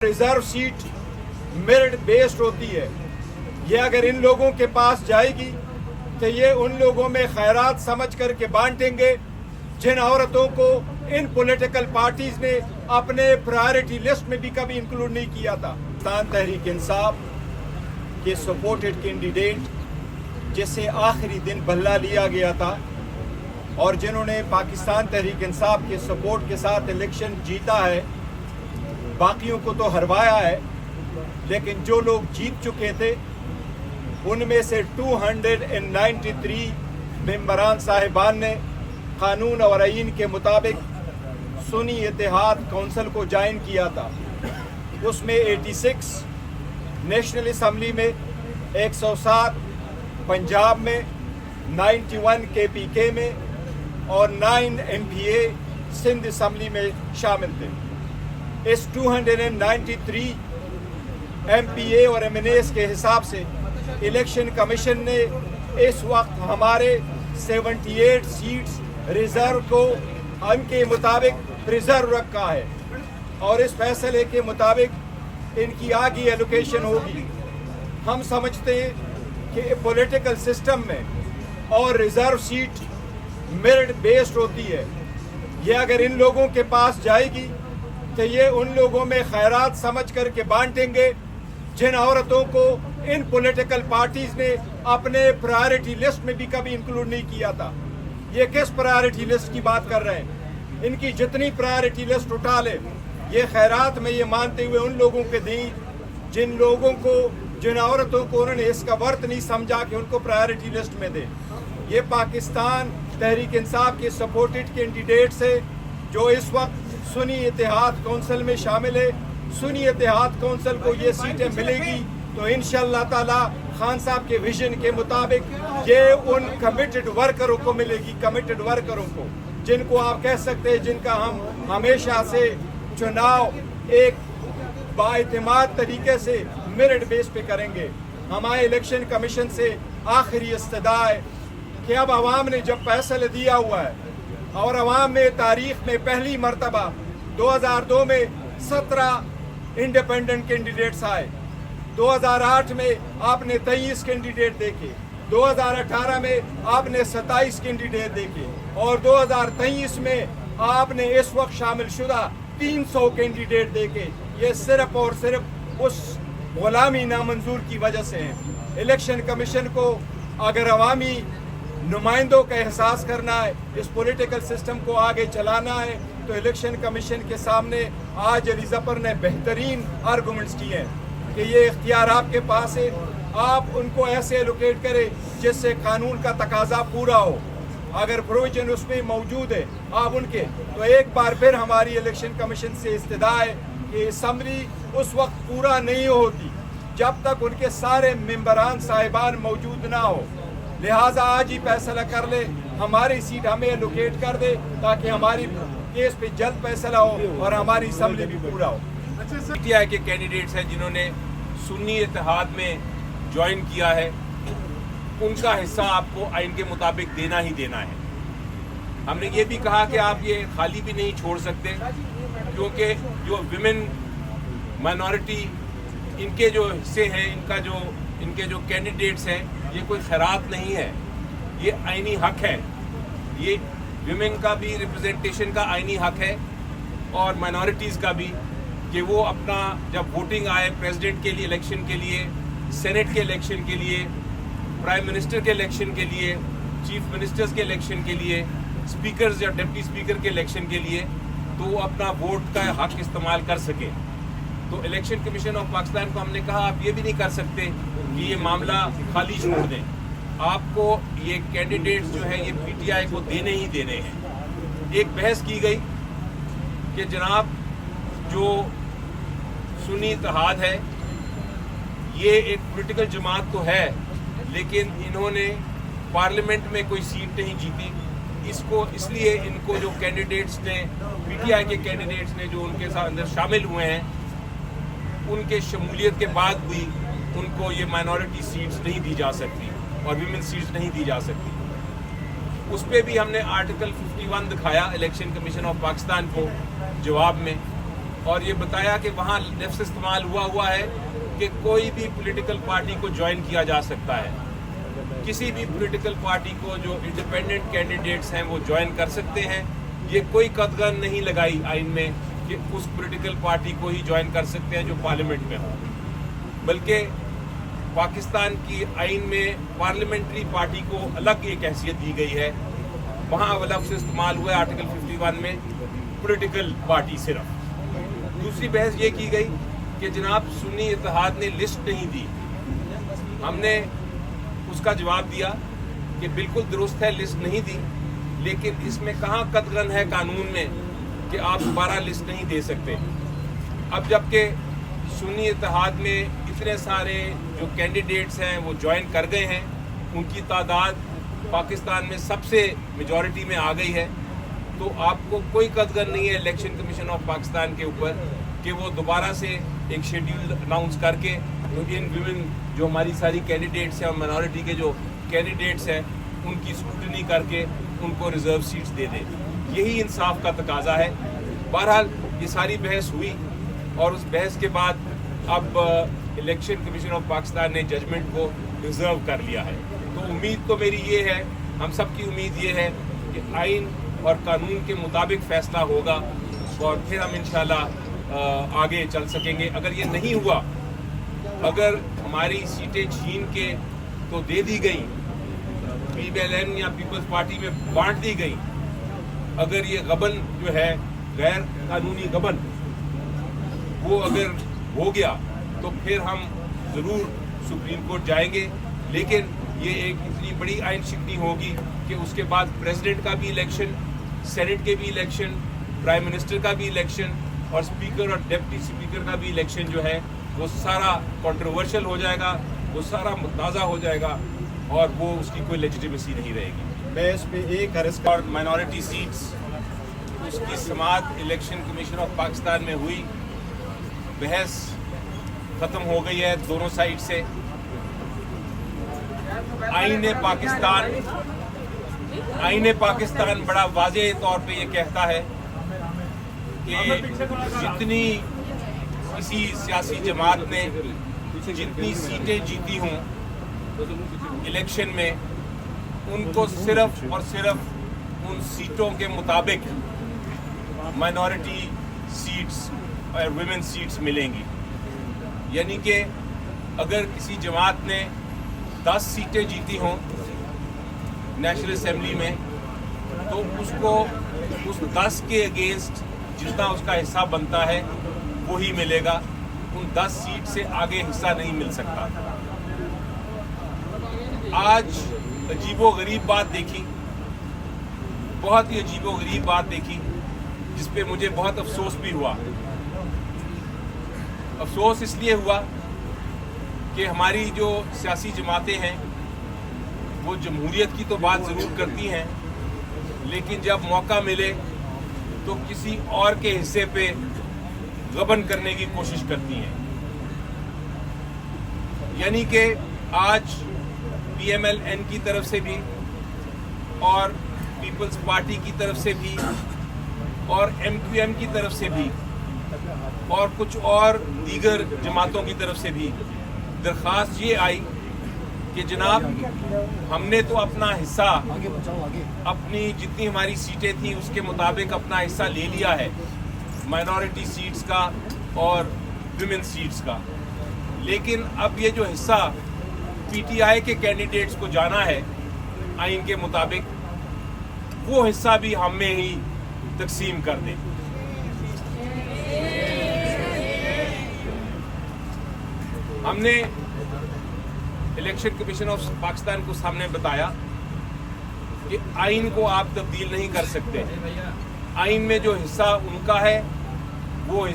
Reserve set merit based ہوتی ہے. یہ اگر ان لوگوں کے پاس جائے گی تو یہ ان لوگوں میں خیرات سمجھ کر کے بانٹیں گے جن عورتوں کو ان پولیٹیکل پارٹیز نے اپنے پرائرٹی لسٹ میں بھی کبھی انکلوڈ نہیں کیا تھا. پاکستان تحریک انصاف کے سپورٹڈ کینڈیڈیٹ جسے آخری دن بھلا لیا گیا تھا اور جنہوں نے پاکستان تحریک انصاف کے سپورٹ کے ساتھ الیکشن جیتا ہے، باقیوں کو تو ہروایا ہے، لیکن جو لوگ جیت چکے تھے ان میں سے 293 ممبران صاحبان نے قانون اور آئین کے مطابق سنی اتحاد کونسل کو جوائن کیا تھا. اس میں 86 نیشنل اسمبلی میں، 107 پنجاب میں، 91 KPK میں اور 9 MPA سندھ اسمبلی میں شامل تھے. اس 293 MPA اور MNAs کے حساب سے الیکشن کمیشن نے اس وقت ہمارے 78 سیٹس ریزرو کو ان کے مطابق پریزرو رکھا ہے اور اس فیصلے کے مطابق ان کی آگے ایلوکیشن ہوگی. ہم سمجھتے ہیں کہ پولیٹیکل سسٹم میں اور ریزرو سیٹ میرٹ بیسڈ ہوتی ہے. یہ اگر ان لوگوں کے پاس جائے گی تو یہ ان لوگوں میں خیرات سمجھ کر کے بانٹیں گے جن عورتوں کو ان پولیٹیکل پارٹیز نے اپنے پرائرٹی لسٹ میں بھی کبھی انکلوڈ نہیں کیا تھا. یہ کس پرائرٹی لسٹ کی بات کر رہے ہیں؟ ان کی جتنی پرائرٹی لسٹ اٹھا لے یہ خیرات میں یہ مانتے ہوئے ان لوگوں کے دیں جن عورتوں کو انہوں نے اس کا ورت نہیں سمجھا کہ ان کو پرائرٹی لسٹ میں دیں. یہ پاکستان تحریک انصاف کے سپورٹڈ کینڈیڈیٹس ہیں جو اس وقت سنی اتحاد کونسل میں شامل ہے. سنی اتحاد کونسل کو یہ سیٹیں ملے گی تو انشاءاللہ تعالی خان صاحب کے ویژن کے مطابق یہ ان کمیٹڈ ورکروں کو ملے گی، کمیٹڈ ورکروں کو جن کو آپ کہہ سکتے ہیں جن کا ہم ہمیشہ سے چناؤ ایک بااعتماد طریقے سے میرٹ بیس پہ کریں گے. ہمارے الیکشن کمیشن سے آخری استدعا ہے کہ اب عوام نے جب فیصلہ دیا ہوا ہے اور عوام میں تاریخ میں پہلی مرتبہ 2002 میں 17 انڈیپینڈنٹ کینڈیڈیٹس آئے، 2008 میں آپ نے 23 کینڈیڈیٹ دیکھے، 2018 میں آپ نے 27 کینڈیڈیٹ دیکھے اور 2023 میں آپ نے اس وقت شامل شدہ 300 کینڈیڈیٹ دیکھے. یہ صرف اور صرف اس غلامی نامنظور کی وجہ سے ہے. الیکشن کمیشن کو اگر عوامی نمائندوں کا احساس کرنا ہے، اس پولیٹیکل سسٹم کو آگے چلانا ہے تو الیکشن کمیشن کے سامنے آج علی ظفر نے بہترین آرگومنٹس کیے ہیں کہ یہ اختیار آپ کے پاس ہے. آپ ان کو ایسے ایلوکیٹ کریں جس سے قانون کا تقاضا پورا ہو. اگر پروویژن اس میں موجود ہے آپ ان کے، تو ایک بار پھر ہماری الیکشن کمیشن سے استدعا ہے کہ اسمبلی اس وقت پورا نہیں ہوتی جب تک ان کے سارے ممبران صاحبان موجود نہ ہو. لہٰذا آج ہی فیصلہ کر لے، ہماری سیٹ ہمیں ایلوکیٹ کر دے تاکہ ہماری کیس پہ جلد فیصلہ ہو اور ہماری اسمبلی بھی پورا ہو. PTI کے کینڈیڈیٹس ہیں جنہوں نے سنی اتحاد میں جوائن کیا ہے، ان کا حصہ آپ کو آئین کے مطابق دینا ہی دینا ہے. ہم نے یہ بھی کہا کہ آپ یہ خالی بھی نہیں چھوڑ سکتے کیونکہ جو ویمن مائنورٹی ان کے جو حصے ہیں، ان کے جو کینڈیڈیٹس ہیں، یہ کوئی خیرات نہیں ہے، یہ آئینی حق ہے. یہ ویمن کا بھی ریپرزنٹیشن کا آئینی حق ہے اور مائنورٹیز کا بھی کہ وہ اپنا جب ووٹنگ آئے پریزیڈنٹ کے لیے الیکشن کے لیے، سینٹ کے الیکشن کے لیے، پرائم منسٹر کے الیکشن کے لیے، چیف منسٹرز کے الیکشن کے لیے، اسپیکرز یا ڈپٹی اسپیکر کے الیکشن کے لیے، تو وہ اپنا ووٹ کا حق استعمال کر سکے. تو الیکشن کمیشن آف پاکستان کو ہم نے کہا آپ یہ بھی نہیں کر سکتے کہ یہ معاملہ خالی چھوڑ دیں. آپ کو یہ کینڈیڈیٹس جو ہیں یہ PTI کو دینے ہی دینے ہیں. ایک بحث کی گئی کہ جناب جو سنی اتحاد ہے یہ ایک پولیٹیکل جماعت تو ہے لیکن انہوں نے پارلیمنٹ میں کوئی سیٹ نہیں جیتی. اس لیے ان کو جو کینڈیڈیٹس نے PTI کے کینڈیڈیٹس نے جو ان کے ساتھ اندر شامل ہوئے ہیں ان کے شمولیت کے بعد بھی ان کو یہ مائنورٹی سیٹس نہیں دی جا سکتی اور ویمن سیٹس نہیں دی جا سکتی. اس پہ بھی ہم نے آرٹیکل 51 دکھایا الیکشن کمیشن آف پاکستان کو جواب میں اور یہ بتایا کہ وہاں لفظ استعمال ہوا ہے کہ کوئی بھی پولیٹیکل پارٹی کو جوائن کیا جا سکتا ہے. کسی بھی پولیٹیکل پارٹی کو جو انڈیپینڈنٹ کینڈیڈیٹس ہیں وہ جوائن کر سکتے ہیں. یہ کوئی قدغن نہیں لگائی آئین میں کہ اس پولیٹیکل پارٹی کو ہی جوائن کر سکتے ہیں جو پارلیمنٹ میں ہو، بلکہ پاکستان کی آئین میں پارلیمنٹری پارٹی کو الگ ایک حیثیت دی گئی ہے. وہاں لفظ استعمال ہوا ہے آرٹیکل 51 میں پولیٹیکل پارٹی صرف. دوسری بحث یہ کی گئی کہ جناب سنی اتحاد نے لسٹ نہیں دی. ہم نے اس کا جواب دیا کہ بالکل درست ہے، لسٹ نہیں دی، لیکن اس میں کہاں قدغن ہے قانون میں کہ آپ دوبارہ لسٹ نہیں دے سکتے. اب جبکہ سنی اتحاد میں اتنے سارے جو کینڈیڈیٹس ہیں وہ جوائن کر گئے ہیں، ان کی تعداد پاکستان میں سب سے میجورٹی میں آ گئی ہے، تو آپ کو کوئی قدغن نہیں ہے الیکشن کمیشن آف پاکستان کے اوپر کہ وہ دوبارہ سے ایک شیڈیول اناؤنس کر کے تو ان ویمن جو ہماری ساری کینڈیڈیٹس ہیں اور مائنورٹی کے جو کینڈیڈیٹس ہیں ان کی اسکروٹنی کر کے ان کو ریزرو سیٹس دے دیں. یہی انصاف کا تقاضا ہے. بہرحال یہ ساری بحث ہوئی اور اس بحث کے بعد اب الیکشن کمیشن آف پاکستان نے ججمنٹ کو ریزرو کر لیا ہے. تو امید تو میری یہ ہے، ہم سب کی امید یہ ہے کہ آئین اور قانون کے مطابق فیصلہ ہوگا اور پھر ہم انشاءاللہ آگے چل سکیں گے. اگر یہ نہیں ہوا، اگر ہماری سیٹیں چھین کے تو دے دی گئی، PBLN یا پیپلز پارٹی میں بانٹ دی گئی، اگر یہ غبن جو ہے غیر قانونی غبن وہ اگر ہو گیا تو پھر ہم ضرور سپریم کورٹ جائیں گے. لیکن یہ ایک اتنی بڑی آئین شکنی ہوگی کہ اس کے بعد پریزیڈنٹ کا بھی الیکشن، سینٹ کے بھی الیکشن، پرائم منسٹر کا بھی الیکشن اور اسپیکر اور ڈپٹی اسپیکر کا بھی الیکشن جو ہے وہ سارا کنٹروورشل ہو جائے گا، وہ سارا متنازع ہو جائے گا اور وہ اس کی کوئی لیجیٹیمیسی نہیں رہے گی. میں اس پہ ایک عرض اور مائنورٹی سیٹس اس کی سماعت الیکشن کمیشن آف پاکستان میں ہوئی. بحث ختم ہو گئی ہے دونوں سائڈ سے. آئین پاکستان بڑا واضح طور پہ یہ کہتا ہے کہ جتنی کسی سیاسی جماعت نے جتنی سیٹیں جیتی ہوں الیکشن میں، ان کو صرف اور صرف ان سیٹوں کے مطابق مائنورٹی سیٹس اور ویمن سیٹس ملیں گی. یعنی کہ اگر کسی جماعت نے 10 سیٹیں جیتی ہوں نیشنل اسمبلی میں تو اس کو اس 10 کے اگینسٹ جتنا اس کا حصہ بنتا ہے وہی ملے گا. ان 10 سیٹ سے آگے حصہ نہیں مل سکتا. آج عجیب و غریب بات دیکھی، بہت ہی عجیب و غریب بات دیکھی جس پہ مجھے بہت افسوس بھی ہوا. افسوس اس لیے ہوا کہ ہماری جو سیاسی جماعتیں ہیں وہ جمہوریت کی تو بات ضرور کرتی ہیں، لیکن جب موقع ملے تو کسی اور کے حصے پہ غبن کرنے کی کوشش کرتی ہیں. یعنی کہ آج PMLN کی طرف سے بھی اور پیپلز پارٹی کی طرف سے بھی اور MQM کی طرف سے بھی اور کچھ اور دیگر جماعتوں کی طرف سے بھی درخواست یہ آئی کہ جناب ہم نے تو اپنا حصہ، اپنی جتنی ہماری سیٹیں تھیں اس کے مطابق اپنا حصہ لے لیا ہے مائنورٹی سیٹس کا اور ویمن سیٹس کا، لیکن اب یہ جو حصہ PTI کے کینڈیڈیٹس کو جانا ہے آئین کے مطابق وہ حصہ بھی ہم میں ہی تقسیم کر دیں. ہم نے الیکشن کمیشن آف پاکستان کو سامنے بتایا کہ آئین کو آپ تبدیل نہیں کر سکتے. آئین میں جو حصہ ان کا ہے وہ